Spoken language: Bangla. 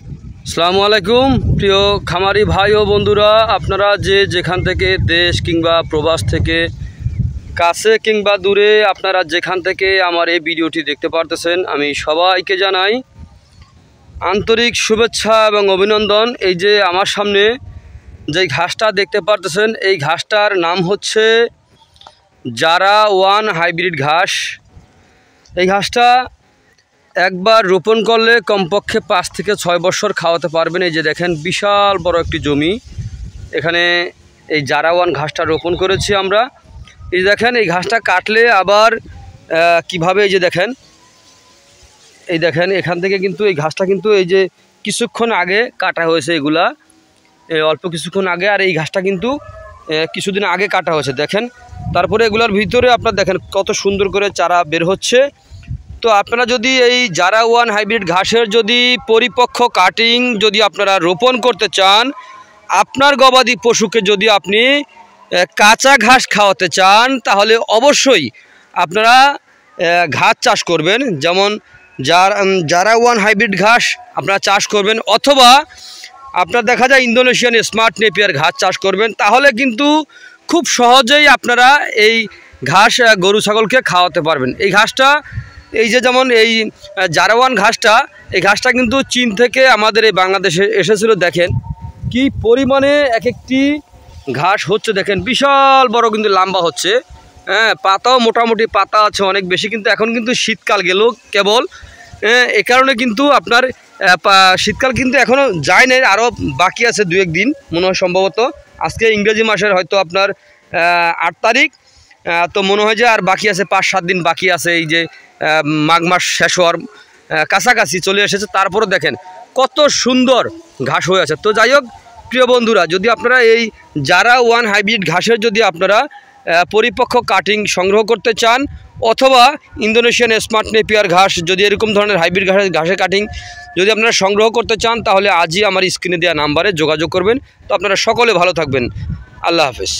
আসসালামু আলাইকুম প্রিয় খামারি ভাই ও বন্ধুরা, আপনারা যে যেখান থেকে দেশ কিংবা প্রবাস থেকে কাছে কিংবা দূরে আপনারা যেখান থেকে আমার এই ভিডিওটি দেখতে পারতেছেন, আমি সবাইকে জানাই আন্তরিক শুভেচ্ছা এবং অভিনন্দন। এই যে আমার সামনে যে ঘাসটা দেখতে পারতেছেন, এই ঘাসটার নাম হচ্ছে জারা ওয়ান হাইব্রিড ঘাস। এই ঘাসটা একবার রোপণ করলে কমপক্ষে 5 থেকে 6 বছর খাওয়াতে পারবেন। এই যে দেখেন বিশাল বড় একটি জমি, এখানে এই জারা ওয়ান ঘাসটা রোপণ করেছি আমরা। এই দেখেন এই ঘাসটা কাটলে আবার কিভাবে, এই যে দেখেন, এই দেখেন এখান থেকে কিন্তু এই ঘাসটা কিন্তু এই যে কিছুক্ষণ আগে কাটা হয়েছে, এগুলা অল্প কিছুক্ষণ আগে, আর এই ঘাসটা কিন্তু কিছুদিন আগে কাটা হয়েছে দেখেন। তারপরে এগুলার ভিতরে আপনার দেখেন কত সুন্দর করে চারা বের হচ্ছে। তো আপনারা যদি এই জারা ওয়ান হাইব্রিড ঘাসের যদি পরিপক্ক কাটিং যদি আপনারা রোপণ করতে চান, আপনার গবাদি পশুকে যদি আপনি কাঁচা ঘাস খাওয়াতে চান, তাহলে অবশ্যই আপনারা ঘাস চাষ করবেন। যেমন জারা ওয়ান হাইব্রিড ঘাস আপনারা চাষ করবেন, অথবা আপনার দেখা যায় ইন্দোনেশিয়ান স্মার্ট নেপিয়ার ঘাস চাষ করবেন। তাহলে কিন্তু খুব সহজেই আপনারা এই ঘাস গরু ছাগলকে খাওয়াতে পারবেন। এই ঘাসটা এই যে যেমন এই জারা ওয়ান ঘাসটা, এই ঘাসটা কিন্তু চীন থেকে আমাদের এই বাংলাদেশে এসেছিল। দেখেন কি পরিমাণে এক একটি ঘাস হচ্ছে, দেখেন বিশাল বড় কিন্তু লম্বা হচ্ছে। হ্যাঁ, পাতাও মোটামুটি পাতা আছে অনেক বেশি, কিন্তু এখন কিন্তু শীতকাল গেল কেবল, এ কারণে কিন্তু আপনার শীতকাল কিন্তু এখনও যায় নাই, আরও বাকি আছে 2-1 দিন মনে হয়। সম্ভবত আজকে ইংরেজি মাসের হয়তো আপনার 8 তারিখ, তো মনে হয় যে আর বাকি আছে 5-7 দিন বাকি আছে। এই যে মাঘ মাস শেষ হওয়ার কাছাকাছি চলে এসেছে, তারপরে দেখেন কত সুন্দর ঘাস হয়ে আছে। তো যাই হোক প্রিয় বন্ধুরা, যদি আপনারা এই জারা ওয়ান হাইব্রিড ঘাসের যদি আপনারা পরিপক্ক কাটিং সংগ্রহ করতে চান, অথবা ইন্দোনেশিয়ান স্মার্ট নেপিয়ার ঘাস, যদি এরকম ধরনের হাইব্রিড ঘাসের কাটিং যদি আপনারা সংগ্রহ করতে চান, তাহলে আজই আমার স্ক্রিনে দেওয়া নাম্বারে যোগাযোগ করবেন। তো আপনারা সকলে ভালো থাকবেন। আল্লাহ হাফেজ।